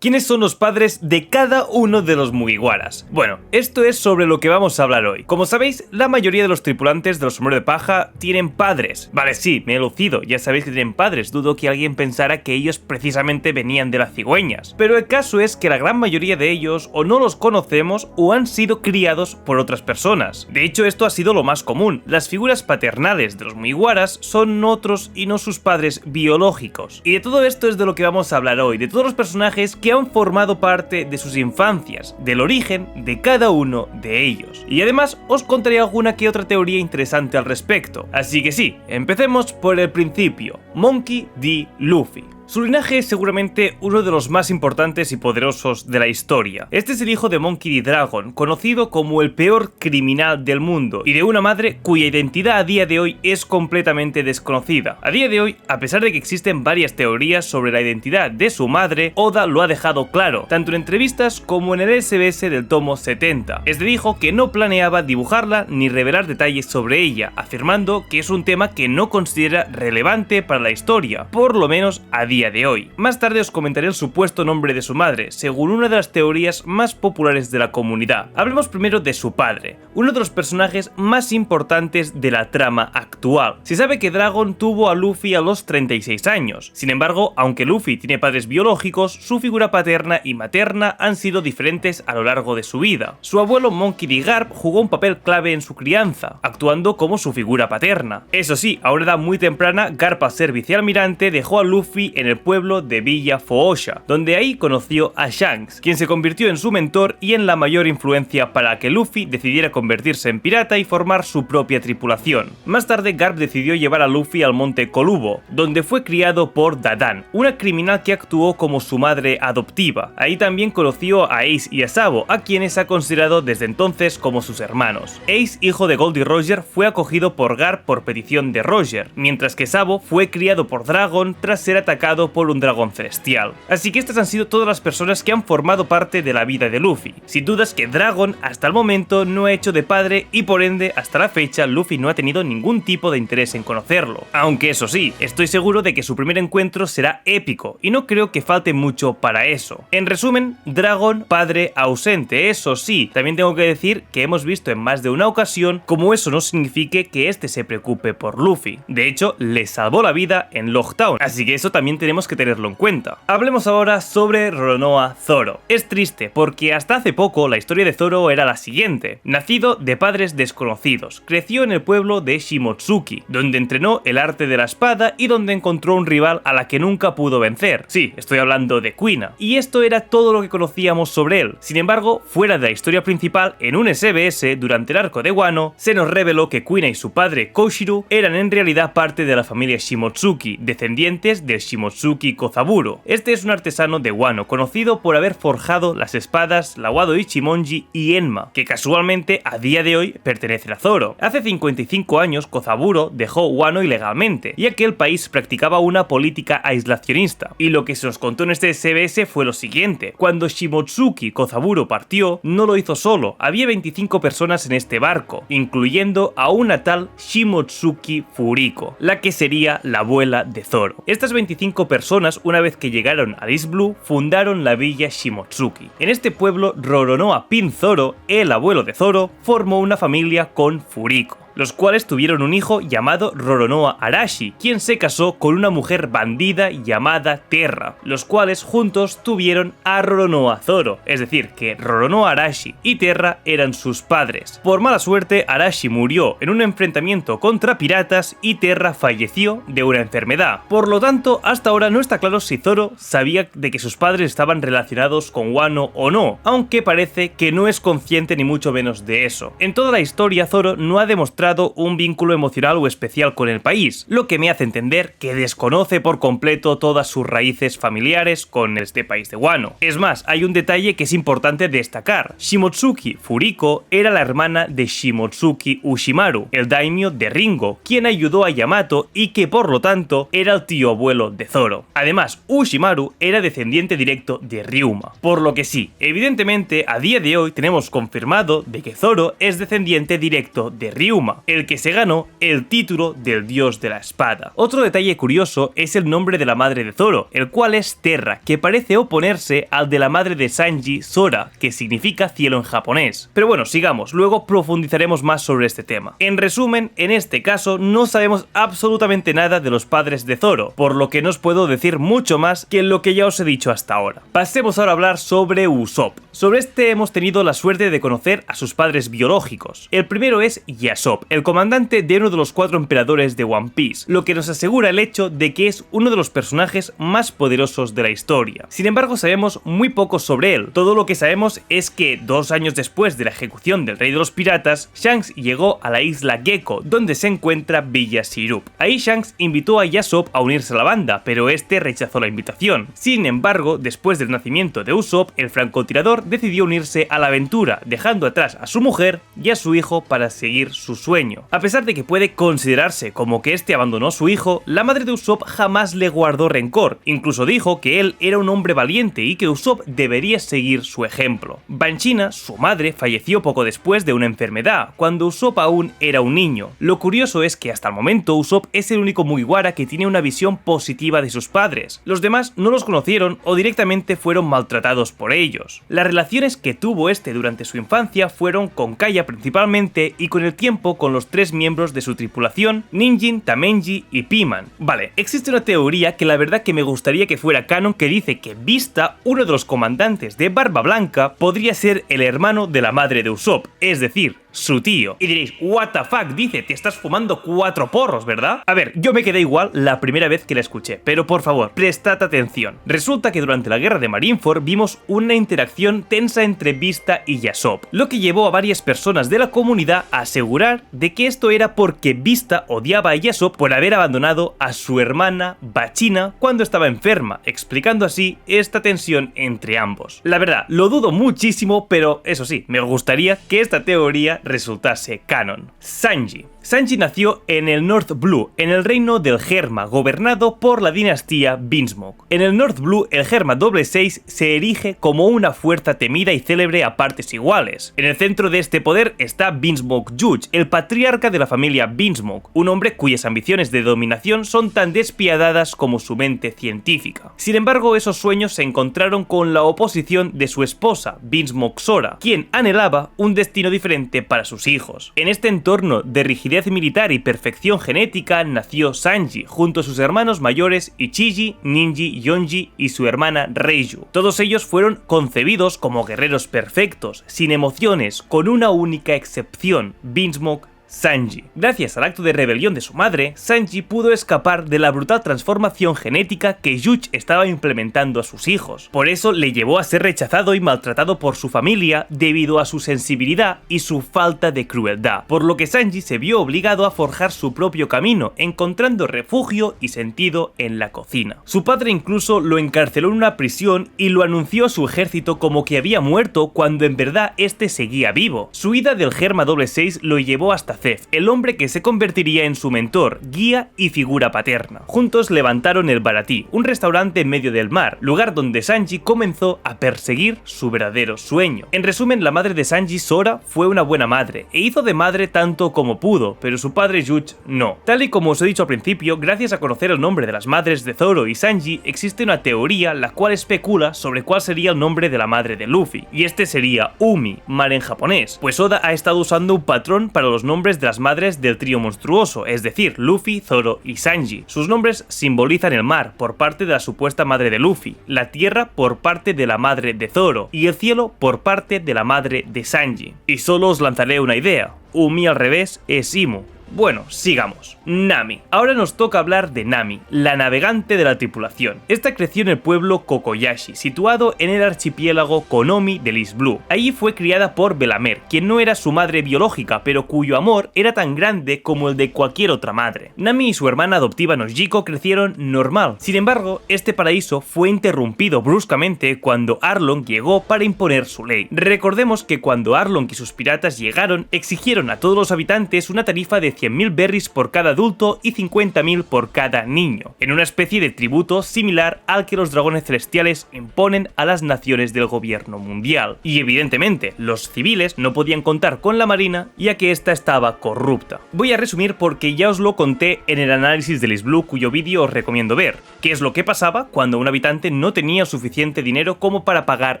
¿Quiénes son los padres de cada uno de los Mugiwaras? Bueno, esto es sobre lo que vamos a hablar hoy. Como sabéis, la mayoría de los tripulantes de los sombreros de paja tienen padres. Vale, sí, me he lucido, ya sabéis que tienen padres, dudo que alguien pensara que ellos precisamente venían de las cigüeñas. Pero el caso es que la gran mayoría de ellos o no los conocemos o han sido criados por otras personas. De hecho, esto ha sido lo más común. Las figuras paternales de los Mugiwaras son otros y no sus padres biológicos. Y de todo esto es de lo que vamos a hablar hoy, de todos los personajes que han formado parte de sus infancias, del origen de cada uno de ellos. Y además os contaré alguna que otra teoría interesante al respecto. Así que sí, empecemos por el principio. Monkey D. Luffy. Su linaje es seguramente uno de los más importantes y poderosos de la historia. Este es el hijo de Monkey D. Dragon, conocido como el peor criminal del mundo, y de una madre cuya identidad a día de hoy es completamente desconocida. A día de hoy, a pesar de que existen varias teorías sobre la identidad de su madre, Oda lo ha dejado claro, tanto en entrevistas como en el SBS del tomo 70. Este dijo que no planeaba dibujarla ni revelar detalles sobre ella, afirmando que es un tema que no considera relevante para la historia, por lo menos a día de hoy. Más tarde os comentaré el supuesto nombre de su madre, según una de las teorías más populares de la comunidad. Hablemos primero de su padre, uno de los personajes más importantes de la trama actual. Se sabe que Dragon tuvo a Luffy a los 36 años. Sin embargo, aunque Luffy tiene padres biológicos, su figura paterna y materna han sido diferentes a lo largo de su vida. Su abuelo Monkey D. Garp jugó un papel clave en su crianza, actuando como su figura paterna. Eso sí, a una edad muy temprana, Garp, al ser vicealmirante, dejó a Luffy en el pueblo de Villa Foosha, donde ahí conoció a Shanks, quien se convirtió en su mentor y en la mayor influencia para que Luffy decidiera convertirse en pirata y formar su propia tripulación. Más tarde, Garp decidió llevar a Luffy al monte Kolubo, donde fue criado por Dadan, una criminal que actuó como su madre adoptiva. Ahí también conoció a Ace y a Sabo, a quienes ha considerado desde entonces como sus hermanos. Ace, hijo de Goldie Roger, fue acogido por Garp por petición de Roger, mientras que Sabo fue criado por Dragon tras ser atacado por un dragón celestial. Así que estas han sido todas las personas que han formado parte de la vida de Luffy. Sin dudas que Dragon hasta el momento no ha hecho de padre y por ende hasta la fecha Luffy no ha tenido ningún tipo de interés en conocerlo. Aunque eso sí, estoy seguro de que su primer encuentro será épico y no creo que falte mucho para eso. En resumen, Dragon, padre ausente. Eso sí, también tengo que decir que hemos visto en más de una ocasión cómo eso no signifique que este se preocupe por Luffy. De hecho, le salvó la vida en Locktown, así que eso también tenemos que tenerlo en cuenta. Hablemos ahora sobre Roronoa Zoro. Es triste porque hasta hace poco la historia de Zoro era la siguiente. Nacido de padres desconocidos, creció en el pueblo de Shimotsuki, donde entrenó el arte de la espada y donde encontró un rival a la que nunca pudo vencer. Sí, estoy hablando de Kuina. Y esto era todo lo que conocíamos sobre él. Sin embargo, fuera de la historia principal, en un SBS durante el arco de Wano, se nos reveló que Kuina y su padre Koshiro eran en realidad parte de la familia Shimotsuki, descendientes del Shimotsuki Kozaburo. Este es un artesano de Wano, conocido por haber forjado las espadas la Wado Ichimonji y Enma, que casualmente a día de hoy pertenecen a Zoro. Hace 55 años Kozaburo dejó Wano ilegalmente, ya que el país practicaba una política aislacionista, y lo que se nos contó en este SBS fue lo siguiente: cuando Shimotsuki Kozaburo partió, no lo hizo solo, había 25 personas en este barco, incluyendo a una tal Shimotsuki Furiko, la que sería la abuela de Zoro. Estas 25 personas, una vez que llegaron a East Blue, fundaron la villa Shimotsuki. En este pueblo, Roronoa Pin Zoro, el abuelo de Zoro, formó una familia con Furiko, los cuales tuvieron un hijo llamado Roronoa Arashi, quien se casó con una mujer bandida llamada Terra, los cuales juntos tuvieron a Roronoa Zoro, es decir, que Roronoa Arashi y Terra eran sus padres. Por mala suerte, Arashi murió en un enfrentamiento contra piratas y Terra falleció de una enfermedad. Por lo tanto, hasta ahora no está claro si Zoro sabía de que sus padres estaban relacionados con Wano o no, aunque parece que no es consciente ni mucho menos de eso. En toda la historia, Zoro no ha demostrado un vínculo emocional o especial con el país, lo que me hace entender que desconoce por completo todas sus raíces familiares con este país de Wano. Es más, hay un detalle que es importante destacar: Shimotsuki Furiko era la hermana de Shimotsuki Ushimaru, el daimyo de Ringo, quien ayudó a Yamato y que por lo tanto era el tío abuelo de Zoro. Además, Ushimaru era descendiente directo de Ryuma, por lo que sí, evidentemente a día de hoy tenemos confirmado de que Zoro es descendiente directo de Ryuma, Kuma, el que se ganó el título del dios de la espada. Otro detalle curioso es el nombre de la madre de Zoro, el cual es Terra, que parece oponerse al de la madre de Sanji, Sora, que significa cielo en japonés. Pero bueno, sigamos, luego profundizaremos más sobre este tema. En resumen, en este caso no sabemos absolutamente nada de los padres de Zoro, por lo que no os puedo decir mucho más que lo que ya os he dicho hasta ahora. Pasemos ahora a hablar sobre Usopp. Sobre este hemos tenido la suerte de conocer a sus padres biológicos. El primero es Yasopp, el comandante de uno de los 4 emperadores de One Piece, lo que nos asegura el hecho de que es uno de los personajes más poderosos de la historia. Sin embargo, sabemos muy poco sobre él. Todo lo que sabemos es que 2 años después de la ejecución del rey de los piratas, Shanks llegó a la isla Gecko, donde se encuentra Villa Sirup. Ahí Shanks invitó a Yasopp a unirse a la banda, pero este rechazó la invitación. Sin embargo, después del nacimiento de Usopp, el francotirador decidió unirse a la aventura, dejando atrás a su mujer y a su hijo para seguir su sueño. A pesar de que puede considerarse como que este abandonó a su hijo, la madre de Usopp jamás le guardó rencor, incluso dijo que él era un hombre valiente y que Usopp debería seguir su ejemplo. Banchina, su madre, falleció poco después de una enfermedad, cuando Usopp aún era un niño. Lo curioso es que hasta el momento Usopp es el único Mugiwara que tiene una visión positiva de sus padres. Los demás no los conocieron o directamente fueron maltratados por ellos. Las relaciones que tuvo este durante su infancia fueron con Kaya principalmente y con el tiempo con los 3 miembros de su tripulación, Ninjin, Tamenji y Piman. Vale, existe una teoría que la verdad que me gustaría que fuera canon que dice que Vista, uno de los comandantes de Barba Blanca, podría ser el hermano de la madre de Usopp, es decir, su tío. Y diréis, what the fuck, dice, te estás fumando 4 porros, ¿verdad? A ver, yo me quedé igual la primera vez que la escuché, pero por favor, prestad atención. Resulta que durante la guerra de Marineford vimos una interacción tensa entre Vista y Yasopp, lo que llevó a varias personas de la comunidad a asegurar de que esto era porque Vista odiaba a Yasopp por haber abandonado a su hermana Bachina cuando estaba enferma, explicando así esta tensión entre ambos. La verdad, lo dudo muchísimo, pero eso sí, me gustaría que esta teoría resultase canon. Sanji. Sanji nació en el North Blue, en el reino del Germa, gobernado por la dinastía Vinsmoke. En el North Blue, el Germa 66 se erige como una fuerza temida y célebre a partes iguales. En el centro de este poder está Vinsmoke Juge, el patriarca de la familia Vinsmoke, un hombre cuyas ambiciones de dominación son tan despiadadas como su mente científica. Sin embargo, esos sueños se encontraron con la oposición de su esposa, Vinsmoke Sora, quien anhelaba un destino diferente para sus hijos. En este entorno de rigidez militar y perfección genética nació Sanji, junto a sus hermanos mayores Ichiji, Ninji, Yonji y su hermana Reiju. Todos ellos fueron concebidos como guerreros perfectos, sin emociones, con una única excepción, Vinsmoke Sanji. Gracias al acto de rebelión de su madre, Sanji pudo escapar de la brutal transformación genética que Juge estaba implementando a sus hijos. Por eso le llevó a ser rechazado y maltratado por su familia debido a su sensibilidad y su falta de crueldad, por lo que Sanji se vio obligado a forjar su propio camino, encontrando refugio y sentido en la cocina. Su padre incluso lo encarceló en una prisión y lo anunció a su ejército como que había muerto cuando en verdad este seguía vivo. Su ida del Germa 66 lo llevó hasta Zeff, el hombre que se convertiría en su mentor, guía y figura paterna. Juntos levantaron el Baratie, un restaurante en medio del mar, lugar donde Sanji comenzó a perseguir su verdadero sueño. En resumen, la madre de Sanji, Sora, fue una buena madre, e hizo de madre tanto como pudo, pero su padre Juge no. Tal y como os he dicho al principio, gracias a conocer el nombre de las madres de Zoro y Sanji, existe una teoría la cual especula sobre cuál sería el nombre de la madre de Luffy, y este sería Umi, mar en japonés, pues Oda ha estado usando un patrón para los nombres de las madres del trío monstruoso, es decir, Luffy, Zoro y Sanji. Sus nombres simbolizan el mar por parte de la supuesta madre de Luffy, la tierra por parte de la madre de Zoro y el cielo por parte de la madre de Sanji. Y solo os lanzaré una idea, Umi al revés es Imu. Bueno, sigamos. Nami. Ahora nos toca hablar de Nami, la navegante de la tripulación. Esta creció en el pueblo Kokoyashi, situado en el archipiélago Konomi del East Blue. Allí fue criada por Belamer, quien no era su madre biológica, pero cuyo amor era tan grande como el de cualquier otra madre. Nami y su hermana adoptiva Nojiko crecieron normal. Sin embargo, este paraíso fue interrumpido bruscamente cuando Arlong llegó para imponer su ley. Recordemos que cuando Arlong y sus piratas llegaron, exigieron a todos los habitantes una tarifa de 100.000 berries por cada adulto y 50.000 por cada niño, en una especie de tributo similar al que los dragones celestiales imponen a las naciones del gobierno mundial. Y evidentemente, los civiles no podían contar con la marina ya que esta estaba corrupta. Voy a resumir porque ya os lo conté en el análisis de East Blue, cuyo vídeo os recomiendo ver, qué es lo que pasaba cuando un habitante no tenía suficiente dinero como para pagar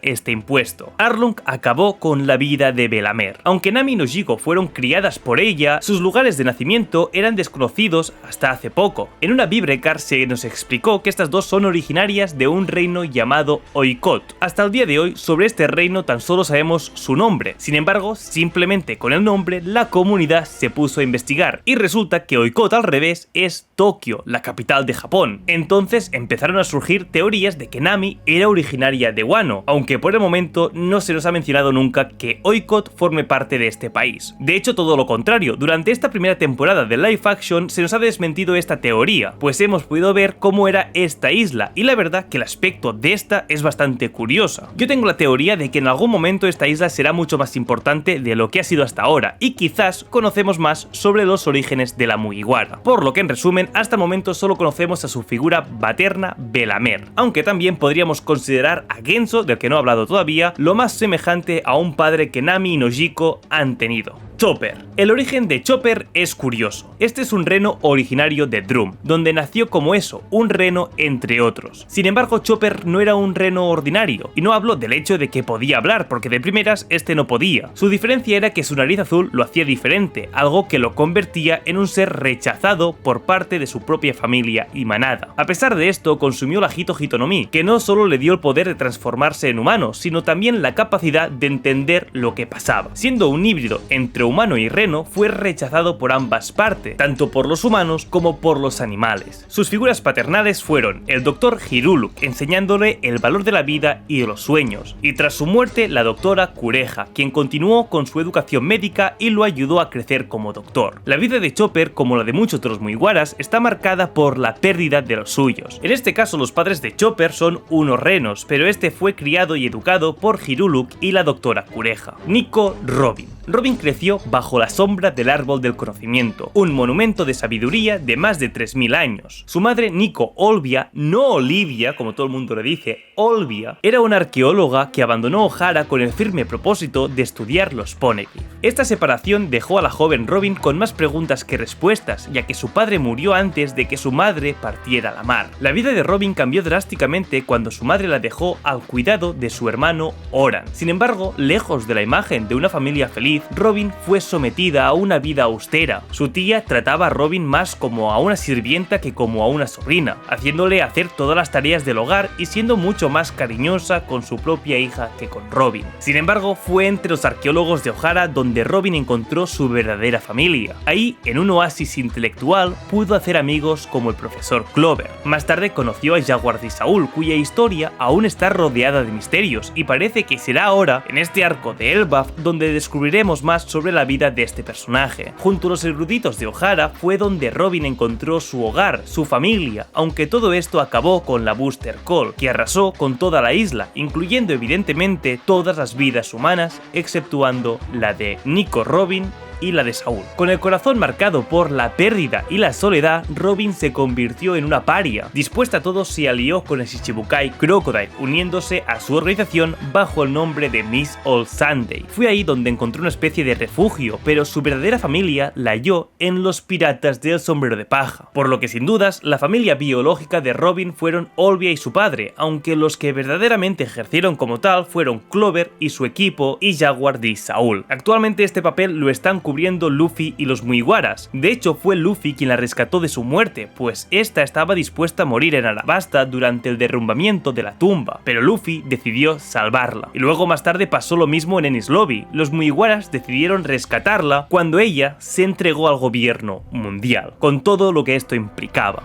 este impuesto. Arlong acabó con la vida de Belamer. Aunque Nami y Nojiko fueron criadas por ella, sus lugares de nacimiento eran desconocidos hasta hace poco. En una Vibrekar se nos explicó que estas dos son originarias de un reino llamado Oikot. Hasta el día de hoy, sobre este reino tan solo sabemos su nombre. Sin embargo, simplemente con el nombre, la comunidad se puso a investigar y resulta que Oikot al revés es Tokio, la capital de Japón. Entonces empezaron a surgir teorías de que Nami era originaria de Wano, aunque por el momento no se nos ha mencionado nunca que Oikot forme parte de este país. De hecho, todo lo contrario, durante esta primera temporada de live action se nos ha desmentido esta teoría, pues hemos podido ver cómo era esta isla, y la verdad que el aspecto de esta es bastante curiosa. Yo tengo la teoría de que en algún momento esta isla será mucho más importante de lo que ha sido hasta ahora, y quizás conocemos más sobre los orígenes de la Mugiwara. Por lo que en resumen, hasta el momento solo conocemos a su figura paterna Belamer, aunque también podríamos considerar a Genzo, del que no he hablado todavía, lo más semejante a un padre que Nami y Nojiko han tenido. Chopper. El origen de Chopper es curioso. Este es un reno originario de Drum, donde nació como eso, un reno entre otros. Sin embargo, Chopper no era un reno ordinario, y no hablo del hecho de que podía hablar, porque de primeras este no podía. Su diferencia era que su nariz azul lo hacía diferente, algo que lo convertía en un ser rechazado por parte de su propia familia y manada. A pesar de esto, consumió la Hito Hito no Mi, que no solo le dio el poder de transformarse en humano, sino también la capacidad de entender lo que pasaba. Siendo un híbrido entre humano y reno, fue rechazado por ambas partes, tanto por los humanos como por los animales. Sus figuras paternales fueron el Dr. Hiruluk, enseñándole el valor de la vida y de los sueños, y tras su muerte la Dra. Kureha, quien continuó con su educación médica y lo ayudó a crecer como doctor. La vida de Chopper, como la de muchos de los Mugiwaras, está marcada por la pérdida de los suyos. En este caso, los padres de Chopper son unos renos, pero este fue criado y educado por Hiruluk y la Dra. Kureha. Nico Robin. Robin creció bajo la sombra del árbol del conocimiento, un monumento de sabiduría de más de 3000 años. Su madre, Nico Olvia, no Olivia, como todo el mundo le dice, Olvia, era una arqueóloga que abandonó Ohara con el firme propósito de estudiar los Poneglyph. Esta separación dejó a la joven Robin con más preguntas que respuestas, ya que su padre murió antes de que su madre partiera a la mar. La vida de Robin cambió drásticamente cuando su madre la dejó al cuidado de su hermano Oran. Sin embargo, lejos de la imagen de una familia feliz, Robin fue sometida a una vida austera. Su tía trataba a Robin más como a una sirvienta que como a una sobrina, haciéndole hacer todas las tareas del hogar y siendo mucho más cariñosa con su propia hija que con Robin. Sin embargo, fue entre los arqueólogos de Ohara donde Robin encontró su verdadera familia. Ahí, en un oasis intelectual, pudo hacer amigos como el profesor Clover. Más tarde conoció a Jaguar Di Saul, cuya historia aún está rodeada de misterios, y parece que será ahora, en este arco de Elbaf, donde descubriremos más sobre la vida de este personaje. Junto a los eruditos de Ohara fue donde Robin encontró su hogar, su familia, aunque todo esto acabó con la Booster Call, que arrasó con toda la isla, incluyendo evidentemente todas las vidas humanas, exceptuando la de Nico Robin y la de Saul. Con el corazón marcado por la pérdida y la soledad, Robin se convirtió en una paria. Dispuesta a todo, se alió con el Shichibukai Crocodile, uniéndose a su organización bajo el nombre de Miss All Sunday. Fue ahí donde encontró una especie de refugio, pero su verdadera familia la halló en los piratas del sombrero de paja. Por lo que sin dudas, la familia biológica de Robin fueron Olvia y su padre, aunque los que verdaderamente ejercieron como tal fueron Clover y su equipo y Jaguar Di Saul. Actualmente este papel lo están cubriendo Luffy y los Mugiwaras. De hecho, fue Luffy quien la rescató de su muerte, pues esta estaba dispuesta a morir en Alabasta durante el derrumbamiento de la tumba, pero Luffy decidió salvarla. Y luego más tarde pasó lo mismo en Enies Lobby. Los Mugiwaras decidieron rescatarla cuando ella se entregó al gobierno mundial, con todo lo que esto implicaba.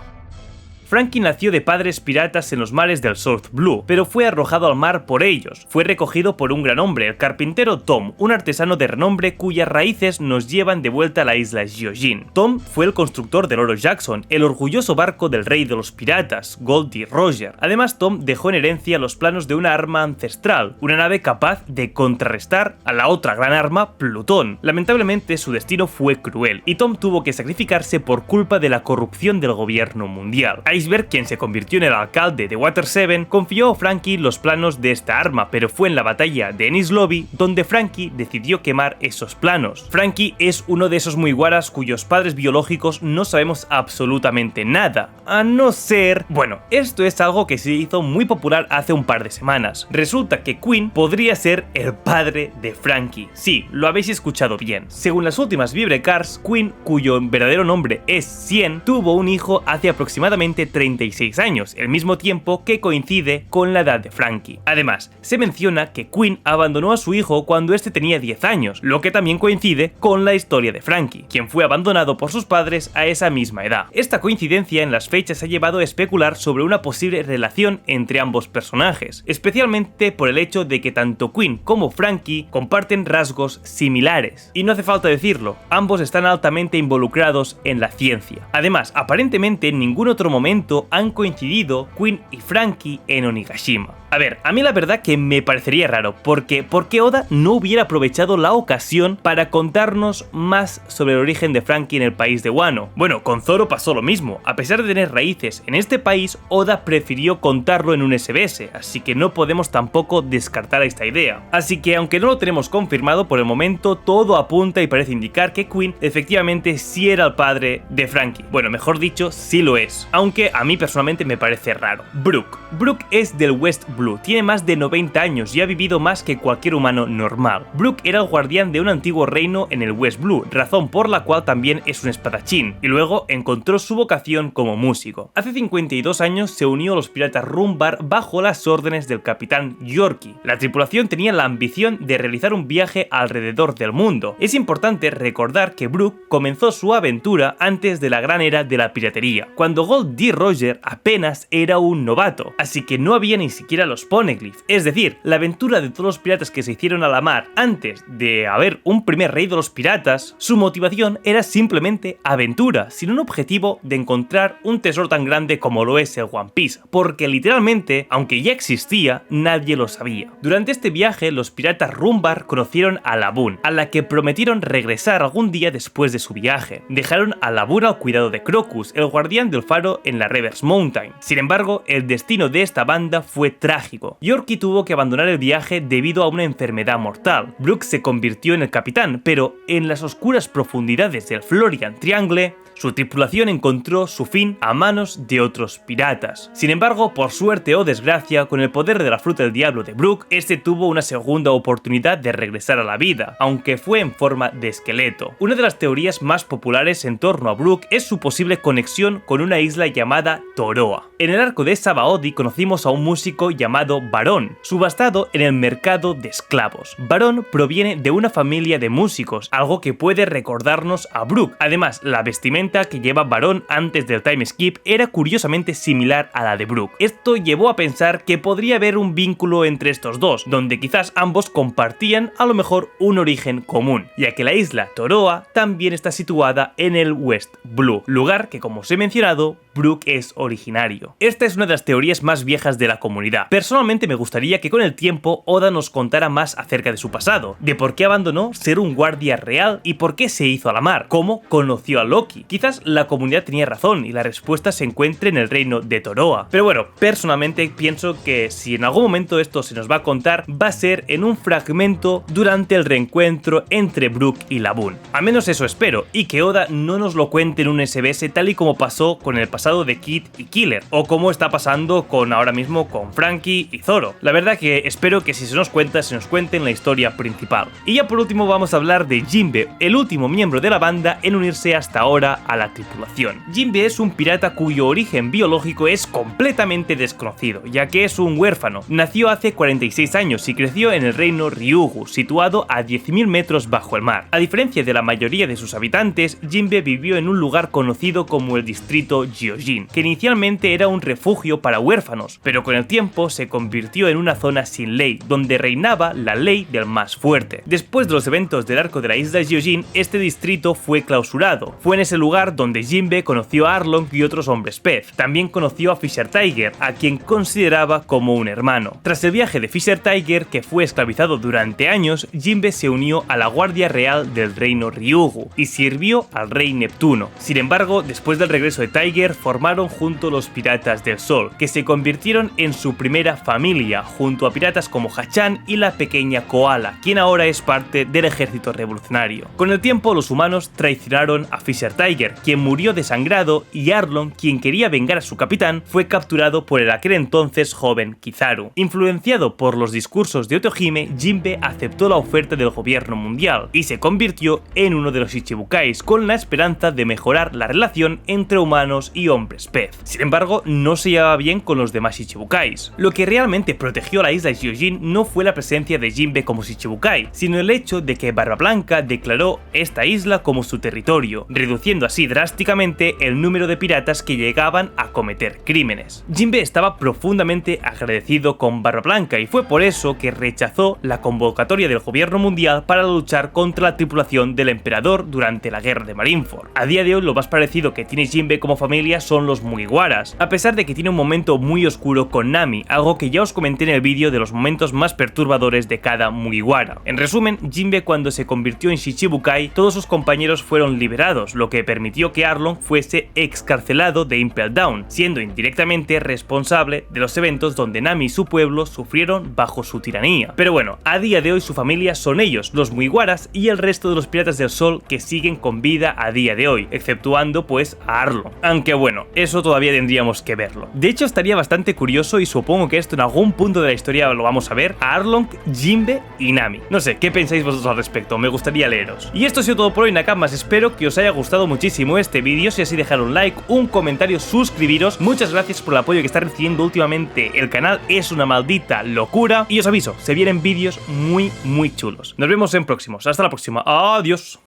Frankie nació de padres piratas en los mares del South Blue, pero fue arrojado al mar por ellos. Fue recogido por un gran hombre, el carpintero Tom, un artesano de renombre cuyas raíces nos llevan de vuelta a la isla Gyojin. Tom fue el constructor del Oro Jackson, el orgulloso barco del rey de los piratas, Goldie Roger. Además, Tom dejó en herencia los planos de una arma ancestral, una nave capaz de contrarrestar a la otra gran arma, Plutón. Lamentablemente, su destino fue cruel, y Tom tuvo que sacrificarse por culpa de la corrupción del gobierno mundial. Iceberg, quien se convirtió en el alcalde de Water 7, confió a Frankie los planos de esta arma, pero fue en la batalla de Enies Lobby donde Frankie decidió quemar esos planos. Frankie es uno de esos Mugiwaras cuyos padres biológicos no sabemos absolutamente nada, a no ser... Bueno, esto es algo que se hizo muy popular hace un par de semanas. Resulta que Quinn podría ser el padre de Frankie. Sí, lo habéis escuchado bien. Según las últimas Vibrecars, Quinn, cuyo verdadero nombre es Cien, tuvo un hijo hace aproximadamente 36 años, el mismo tiempo que coincide con la edad de Frankie. Además, se menciona que Quinn abandonó a su hijo cuando este tenía 10 años, lo que también coincide con la historia de Frankie, quien fue abandonado por sus padres a esa misma edad. Esta coincidencia en las fechas ha llevado a especular sobre una posible relación entre ambos personajes, especialmente por el hecho de que tanto Quinn como Frankie comparten rasgos similares. Y no hace falta decirlo, ambos están altamente involucrados en la ciencia. Además, aparentemente en ningún otro momento han coincidido Quinn y Frankie en Onigashima. A ver, a mí la verdad que me parecería raro, porque ¿por qué Oda no hubiera aprovechado la ocasión para contarnos más sobre el origen de Frankie en el país de Wano? Bueno, con Zoro pasó lo mismo. A pesar de tener raíces en este país, Oda prefirió contarlo en un SBS, así que no podemos tampoco descartar esta idea. Así que aunque no lo tenemos confirmado por el momento, todo apunta y parece indicar que Quinn efectivamente sí era el padre de Frankie. Bueno, mejor dicho, sí lo es, aunque a mí personalmente me parece raro. Brook es del West Blue. Tiene más de 90 años y ha vivido más que cualquier humano normal. Brook era el guardián de un antiguo reino en el West Blue, razón por la cual también es un espadachín, y luego encontró su vocación como músico. Hace 52 años se unió a los piratas Rumbar bajo las órdenes del capitán Yorkie. La tripulación tenía la ambición de realizar un viaje alrededor del mundo. Es importante recordar que Brook comenzó su aventura antes de la gran era de la piratería, cuando Goldie Roger apenas era un novato, así que no había ni siquiera los poneglyphs, es decir, la aventura de todos los piratas que se hicieron a la mar antes de haber un primer rey de los piratas. Su motivación era simplemente aventura, sin un objetivo de encontrar un tesoro tan grande como lo es el One Piece, porque literalmente, aunque ya existía, nadie lo sabía. Durante este viaje, los piratas Rumbar conocieron a Laboon, a la que prometieron regresar algún día después de su viaje. Dejaron a Laboon al cuidado de Crocus, el guardián del faro en la Reverse Mountain. Sin embargo, el destino de esta banda fue trágico. Yorkie tuvo que abandonar el viaje debido a una enfermedad mortal. Brook se convirtió en el capitán, pero en las oscuras profundidades del Florian Triangle, su tripulación encontró su fin a manos de otros piratas. Sin embargo, por suerte o desgracia, con el poder de la fruta del diablo de Brook, este tuvo una segunda oportunidad de regresar a la vida, aunque fue en forma de esqueleto. Una de las teorías más populares en torno a Brook es su posible conexión con una isla llamada Toroa. En el arco de Sabaody conocimos a un músico llamado Barón, subastado en el mercado de esclavos. Barón proviene de una familia de músicos, algo que puede recordarnos a Brook. Además, la vestimenta que lleva Barón antes del time skip era curiosamente similar a la de Brook. Esto llevó a pensar que podría haber un vínculo entre estos dos, donde quizás ambos compartían a lo mejor un origen común, ya que la isla Toroa también está situada en el West Blue, lugar que, como os he mencionado, Brook es originario. Esta es una de las teorías más viejas de la comunidad. Personalmente me gustaría que con el tiempo Oda nos contara más acerca de su pasado, de por qué abandonó ser un guardia real y por qué se hizo a la mar, cómo conoció a Loki. Quizás la comunidad tenía razón y la respuesta se encuentre en el reino de Toroa. Pero bueno, personalmente pienso que si en algún momento esto se nos va a contar, va a ser en un fragmento durante el reencuentro entre Brook y Laboon. Al menos eso espero, y que Oda no nos lo cuente en un SBS tal y como pasó con el pasado de Kid y Killer, o como está pasando ahora mismo con Frankie y Zoro. La verdad que espero que si se nos cuenta, se nos cuente en la historia principal. Y ya por último vamos a hablar de Jinbe, el último miembro de la banda en unirse hasta ahora a la tripulación. Jinbe es un pirata cuyo origen biológico es completamente desconocido, ya que es un huérfano. Nació hace 46 años y creció en el reino Ryugu, situado a 10.000 metros bajo el mar. A diferencia de la mayoría de sus habitantes, Jinbe vivió en un lugar conocido como el distrito Gyojin. Gyojin, que inicialmente era un refugio para huérfanos, pero con el tiempo se convirtió en una zona sin ley, donde reinaba la ley del más fuerte. Después de los eventos del arco de la isla Gyojin, este distrito fue clausurado. Fue en ese lugar donde Jinbe conoció a Arlong y otros hombres pez. También conoció a Fisher Tiger, a quien consideraba como un hermano. Tras el viaje de Fisher Tiger, que fue esclavizado durante años, Jinbe se unió a la Guardia Real del Reino Ryugu y sirvió al rey Neptuno. Sin embargo, después del regreso de Tiger, formaron junto los Piratas del Sol, que se convirtieron en su primera familia, junto a piratas como Hachan y la pequeña Koala, quien ahora es parte del ejército revolucionario. Con el tiempo, los humanos traicionaron a Fisher Tiger, quien murió desangrado, y Arlong, quien quería vengar a su capitán, fue capturado por el aquel entonces joven Kizaru. Influenciado por los discursos de Otohime, Jinbe aceptó la oferta del gobierno mundial y se convirtió en uno de los Ichibukais, con la esperanza de mejorar la relación entre humanos y hombres pez. Sin embargo, no se llevaba bien con los demás Ichibukais. Lo que realmente protegió la isla Gyojin no fue la presencia de Jinbe como Ichibukai, sino el hecho de que Barba Blanca declaró esta isla como su territorio, reduciendo así drásticamente el número de piratas que llegaban a cometer crímenes. Jinbe estaba profundamente agradecido con Barba Blanca y fue por eso que rechazó la convocatoria del gobierno mundial para luchar contra la tripulación del emperador durante la guerra de Marineford. A día de hoy, lo más parecido que tiene Jinbe como familia son los Mugiwaras, a pesar de que tiene un momento muy oscuro con Nami, algo que ya os comenté en el vídeo de los momentos más perturbadores de cada Mugiwara. En resumen, Jinbe, cuando se convirtió en Shichibukai, todos sus compañeros fueron liberados, lo que permitió que Arlong fuese excarcelado de Impel Down, siendo indirectamente responsable de los eventos donde Nami y su pueblo sufrieron bajo su tiranía. Pero bueno, a día de hoy su familia son ellos, los Mugiwaras, y el resto de los Piratas del Sol que siguen con vida a día de hoy, exceptuando pues a Arlong. Aunque bueno, eso todavía tendríamos que verlo. De hecho, estaría bastante curioso, y supongo que esto en algún punto de la historia lo vamos a ver, a Arlong, Jinbe y Nami. No sé, ¿qué pensáis vosotros al respecto? Me gustaría leeros. Y esto ha sido todo por hoy, Nakamas. Espero que os haya gustado muchísimo este vídeo. Si así, dejar un like, un comentario, suscribiros. Muchas gracias por el apoyo que está recibiendo últimamente el canal. Es una maldita locura. Y os aviso, se vienen vídeos muy chulos. Nos vemos en próximos. Hasta la próxima. Adiós.